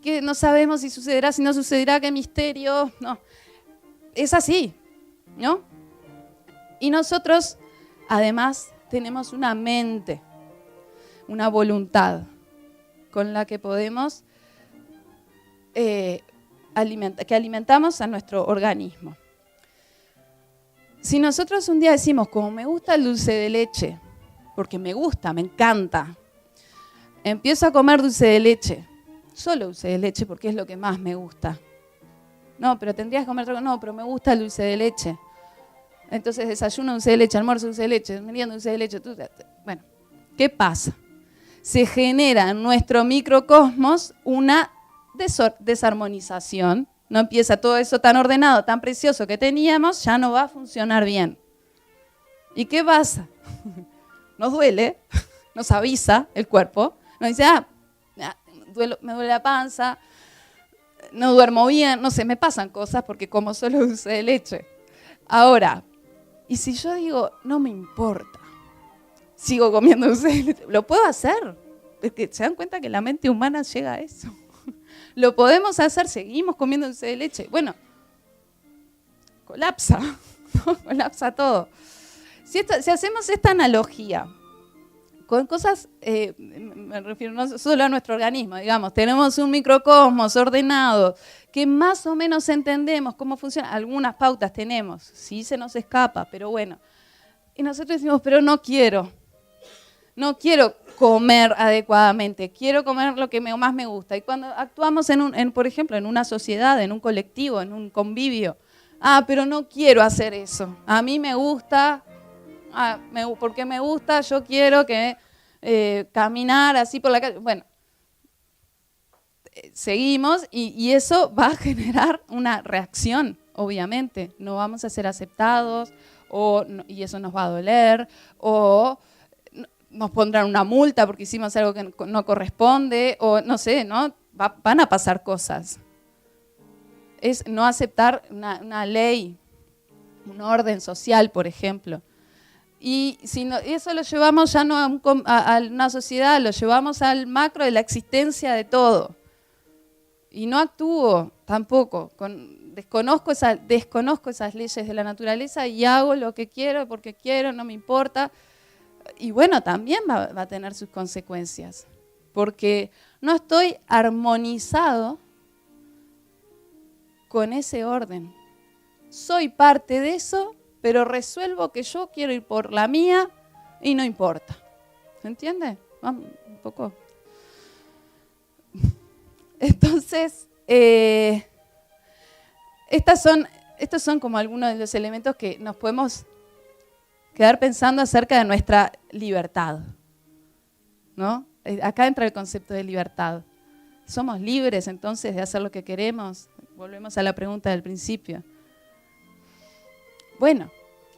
Speaker 1: que no sabemos si sucederá, si no sucederá, qué misterio. No, es así, ¿no? Y nosotros... Además, tenemos una mente, una voluntad con la que podemos, que alimentamos a nuestro organismo. Si nosotros un día decimos, como me gusta el dulce de leche, porque me gusta, me encanta, empiezo a comer dulce de leche, solo dulce de leche porque es lo que más me gusta. No, pero tendrías que comer otra cosa. No, pero me gusta el dulce de leche. Entonces desayuno dulce de leche, almuerzo dulce de leche, merienda dulce de leche. Bueno, ¿qué pasa? Se genera en nuestro microcosmos una desarmonización. No empieza todo eso tan ordenado, tan precioso que teníamos, ya no va a funcionar bien. ¿Y qué pasa? Nos duele, nos avisa el cuerpo, nos dice, me duele la panza, no duermo bien, no sé, me pasan cosas porque como solo dulce de leche. Ahora, y si yo digo, no me importa, sigo comiendo dulce de leche, lo puedo hacer, porque se dan cuenta que la mente humana llega a eso. Lo podemos hacer, seguimos comiendo dulce de leche. Bueno, colapsa, ¿no? Colapsa todo. Si hacemos esta analogía con cosas, me refiero no solo a nuestro organismo, digamos, tenemos un microcosmos ordenado, que más o menos entendemos cómo funciona, algunas pautas tenemos, sí se nos escapa, pero bueno. Y nosotros decimos, pero no quiero comer adecuadamente, quiero comer lo que más me gusta. Y cuando actuamos, por ejemplo, en una sociedad, en un colectivo, en un convivio, pero no quiero hacer eso, a mí me gusta... porque me gusta, yo quiero que caminar así por la calle. Bueno, seguimos y eso va a generar una reacción, obviamente. No vamos a ser aceptados y eso nos va a doler o nos pondrán una multa porque hicimos algo que no corresponde o no sé, ¿no? Van a pasar cosas. Es no aceptar una ley, un orden social, por ejemplo. Y si no, eso lo llevamos ya no a una sociedad, lo llevamos al macro de la existencia de todo. Y no actúo tampoco desconozco esas leyes de la naturaleza y hago lo que quiero porque quiero, no me importa. Y bueno, también va a tener sus consecuencias, porque no estoy armonizado con ese orden. Soy parte de eso, pero resuelvo que yo quiero ir por la mía y no importa. ¿Se entiende? Vamos, un poco. Entonces, estos son como algunos de los elementos que nos podemos quedar pensando acerca de nuestra libertad, ¿no? Acá entra el concepto de libertad. ¿Somos libres entonces de hacer lo que queremos? Volvemos a la pregunta del principio. Bueno,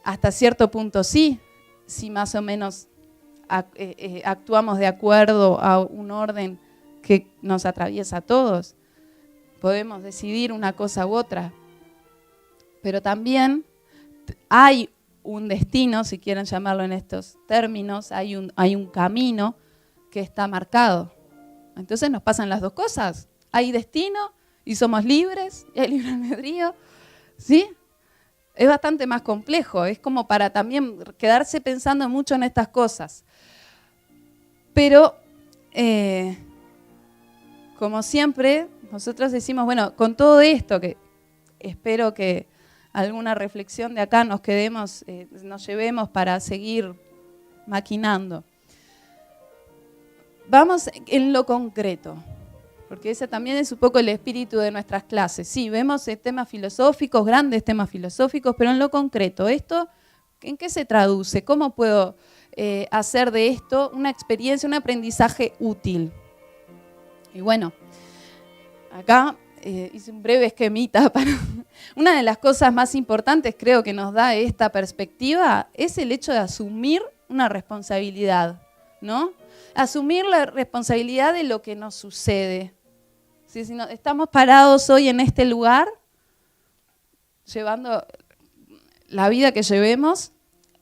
Speaker 1: hasta cierto punto sí, si más o menos actuamos de acuerdo a un orden que nos atraviesa a todos. Podemos decidir una cosa u otra. Pero también hay un destino, si quieren llamarlo en estos términos, hay un camino que está marcado. Entonces nos pasan las dos cosas. Hay destino y somos libres, y hay libre albedrío, ¿sí? Es bastante más complejo, es como para también quedarse pensando mucho en estas cosas. Pero, como siempre, nosotros decimos, bueno, con todo esto, que espero que alguna reflexión de acá nos llevemos para seguir maquinando. Vamos en lo concreto, porque ese también es un poco el espíritu de nuestras clases. Sí, vemos temas filosóficos, grandes temas filosóficos, pero en lo concreto, ¿esto en qué se traduce? ¿Cómo puedo hacer de esto una experiencia, un aprendizaje útil? Y bueno, acá hice un breve esquemita. Una de las cosas más importantes, creo, que nos da esta perspectiva es el hecho de asumir una responsabilidad, ¿no? Asumir la responsabilidad de lo que nos sucede. Si estamos parados hoy en este lugar, llevando la vida que llevemos,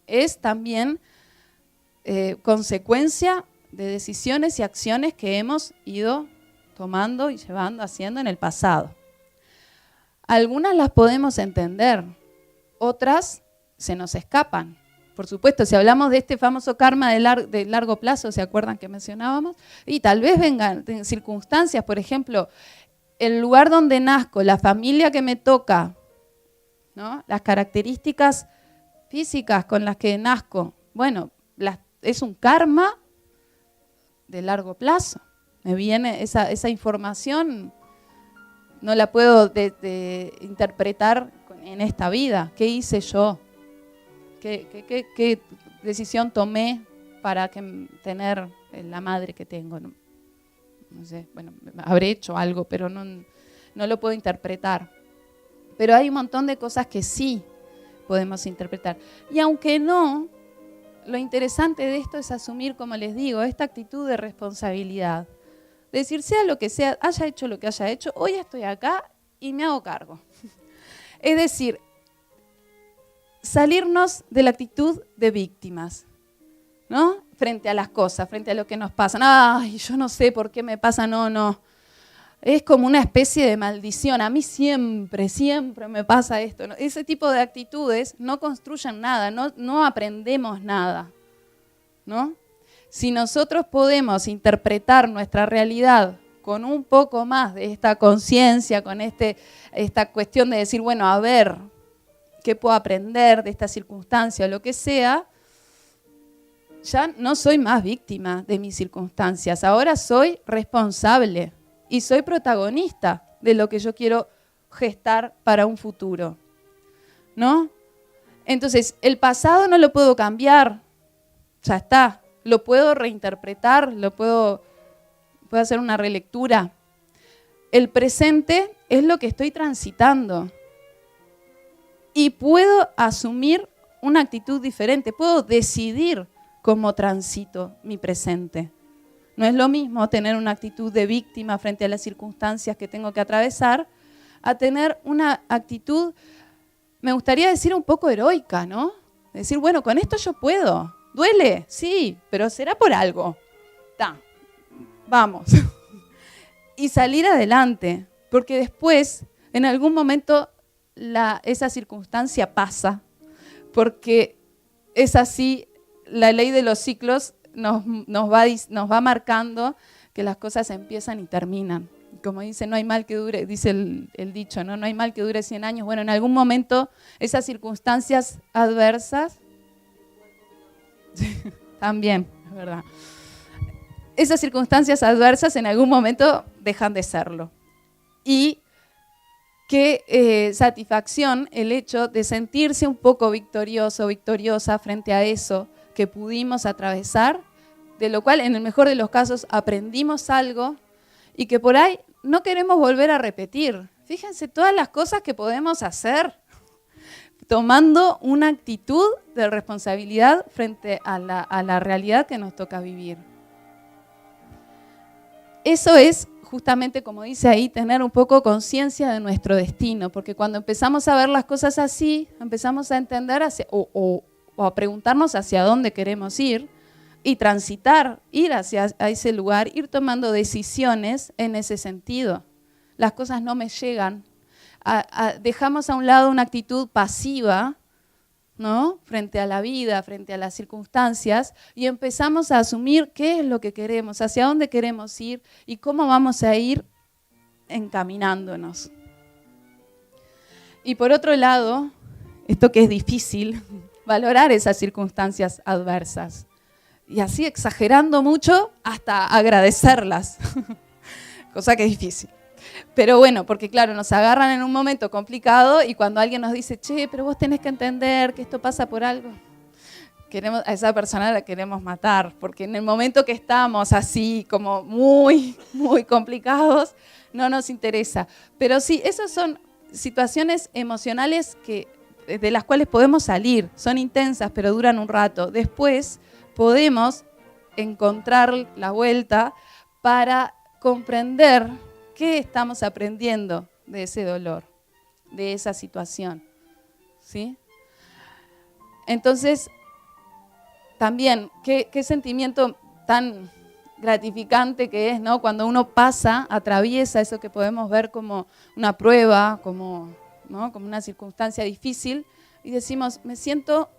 Speaker 1: es también consecuencia de decisiones y acciones que hemos ido tomando y haciendo en el pasado. Algunas las podemos entender, otras se nos escapan. Por supuesto, si hablamos de este famoso karma de largo plazo, ¿se acuerdan que mencionábamos? Y tal vez vengan circunstancias, por ejemplo, el lugar donde nazco, la familia que me toca, ¿no? Las características físicas con las que nazco, bueno, es un karma de largo plazo. Me viene esa información, no la puedo interpretar en esta vida. ¿Qué hice yo? ¿Qué decisión tomé para tener la madre que tengo? No sé, bueno, habré hecho algo, pero no lo puedo interpretar. Pero hay un montón de cosas que sí podemos interpretar. Y aunque no, lo interesante de esto es asumir, como les digo, esta actitud de responsabilidad. Decir, sea lo que sea, haya hecho lo que haya hecho, hoy estoy acá y me hago cargo. Es decir, salirnos de la actitud de víctimas, ¿no? Frente a las cosas, frente a lo que nos pasa. Ay, yo no sé por qué me pasa, no. Es como una especie de maldición. A mí siempre me pasa esto, ¿no? Ese tipo de actitudes no construyen nada, no aprendemos nada, ¿no? Si nosotros podemos interpretar nuestra realidad con un poco más de esta conciencia, con esta cuestión de decir, bueno, a ver, ¿qué puedo aprender de esta circunstancia o lo que sea? Ya no soy más víctima de mis circunstancias, ahora soy responsable y soy protagonista de lo que yo quiero gestar para un futuro, ¿no? Entonces, el pasado no lo puedo cambiar, ya está. Lo puedo reinterpretar, puedo hacer una relectura. El presente es lo que estoy transitando. Y puedo asumir una actitud diferente, puedo decidir cómo transito mi presente. No es lo mismo tener una actitud de víctima frente a las circunstancias que tengo que atravesar, a tener una actitud, me gustaría decir, un poco heroica, ¿no? Decir, bueno, con esto yo puedo. ¿Duele? Sí, pero será por algo. Vamos. Y salir adelante, porque después, en algún momento, esa circunstancia pasa, porque es así, la ley de los ciclos nos va marcando que las cosas empiezan y terminan. Como dice, no hay mal que dure, dice el dicho, ¿no? No hay mal que dure 100 años. Bueno, en algún momento esas circunstancias adversas, también, es verdad. Esas circunstancias adversas en algún momento dejan de serlo. Y qué satisfacción el hecho de sentirse un poco victorioso, victoriosa frente a eso que pudimos atravesar, de lo cual en el mejor de los casos aprendimos algo y que por ahí no queremos volver a repetir. Fíjense todas las cosas que podemos hacer tomando una actitud de responsabilidad frente a la realidad que nos toca vivir. Eso es justamente, como dice ahí, tener un poco conciencia de nuestro destino, porque cuando empezamos a ver las cosas así, empezamos a entender o a preguntarnos hacia dónde queremos ir y transitar, ir hacia ese lugar, ir tomando decisiones en ese sentido. Las cosas no me llegan. Dejamos a un lado una actitud pasiva, ¿no? Frente a la vida, frente a las circunstancias, y empezamos a asumir qué es lo que queremos, hacia dónde queremos ir y cómo vamos a ir encaminándonos. Y por otro lado, esto que es difícil, valorar esas circunstancias adversas. Y así exagerando mucho hasta agradecerlas, cosa que es difícil. Pero bueno, porque claro, nos agarran en un momento complicado y cuando alguien nos dice, che, pero vos tenés que entender que esto pasa por algo, a esa persona la queremos matar, porque en el momento que estamos así como muy, muy complicados, no nos interesa. Pero sí, esas son situaciones emocionales de las cuales podemos salir, son intensas, pero duran un rato. Después podemos encontrar la vuelta para comprender qué estamos aprendiendo de ese dolor, de esa situación, ¿sí? Entonces, también, qué sentimiento tan gratificante que es, ¿no? Cuando uno atraviesa eso que podemos ver como una prueba, ¿no? Como una circunstancia difícil, y decimos, me siento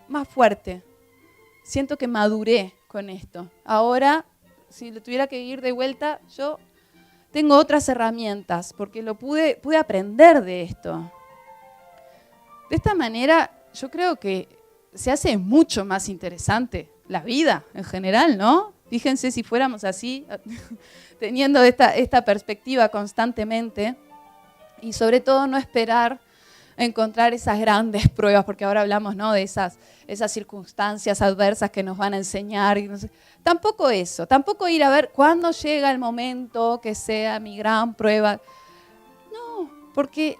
Speaker 1: más fuerte, siento que maduré con esto. Ahora, si lo tuviera que ir de vuelta, yo tengo otras herramientas, porque pude aprender de esto. De esta manera, yo creo que se hace mucho más interesante la vida en general, ¿no? Fíjense si fuéramos así, teniendo esta perspectiva constantemente, y sobre todo no esperar encontrar esas grandes pruebas, porque ahora hablamos, ¿no? De esas circunstancias adversas que nos van a enseñar. Y no sé. Tampoco eso, tampoco ir a ver cuándo llega el momento que sea mi gran prueba. No, porque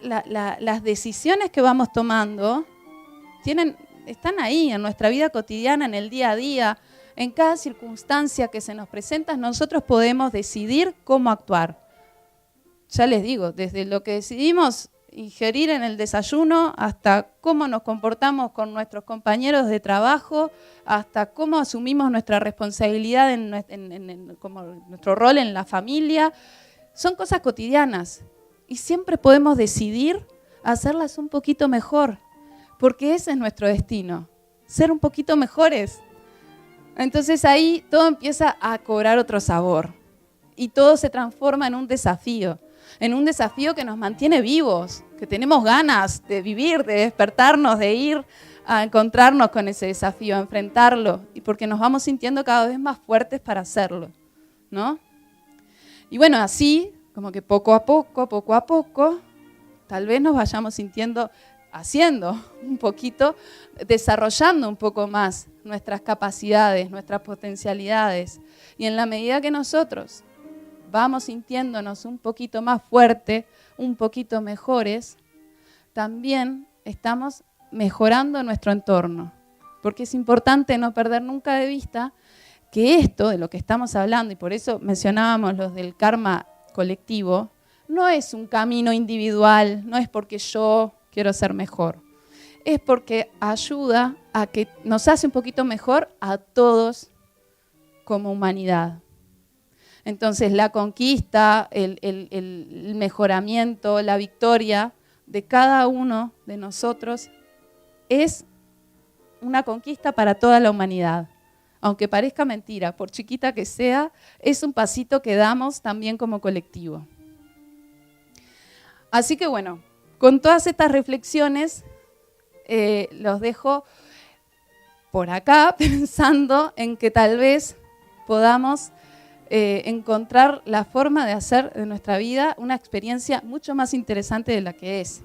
Speaker 1: las decisiones que vamos tomando están ahí en nuestra vida cotidiana, en el día a día, en cada circunstancia que se nos presenta, nosotros podemos decidir cómo actuar. Ya les digo, desde lo que decidimos ingerir en el desayuno, hasta cómo nos comportamos con nuestros compañeros de trabajo, hasta cómo asumimos nuestra responsabilidad como nuestro rol en la familia. Son cosas cotidianas y siempre podemos decidir hacerlas un poquito mejor, porque ese es nuestro destino, ser un poquito mejores. Entonces ahí todo empieza a cobrar otro sabor y todo se transforma en un desafío que nos mantiene vivos, que tenemos ganas de vivir, de despertarnos, de ir a encontrarnos con ese desafío, a enfrentarlo, y porque nos vamos sintiendo cada vez más fuertes para hacerlo, ¿no? Y bueno, así, como que poco a poco, tal vez nos vayamos haciendo un poquito, desarrollando un poco más nuestras capacidades, nuestras potencialidades, y en la medida que nosotros vamos sintiéndonos un poquito más fuertes, un poquito mejores, también estamos mejorando nuestro entorno. Porque es importante no perder nunca de vista que esto de lo que estamos hablando, y por eso mencionábamos los del karma colectivo, no es un camino individual, no es porque yo quiero ser mejor. Es porque ayuda a que nos hace un poquito mejor a todos como humanidad. Entonces la conquista, el mejoramiento, la victoria de cada uno de nosotros es una conquista para toda la humanidad. Aunque parezca mentira, por chiquita que sea, es un pasito que damos también como colectivo. Así que bueno, con todas estas reflexiones los dejo por acá pensando en que tal vez podamos encontrar la forma de hacer de nuestra vida una experiencia mucho más interesante de la que es.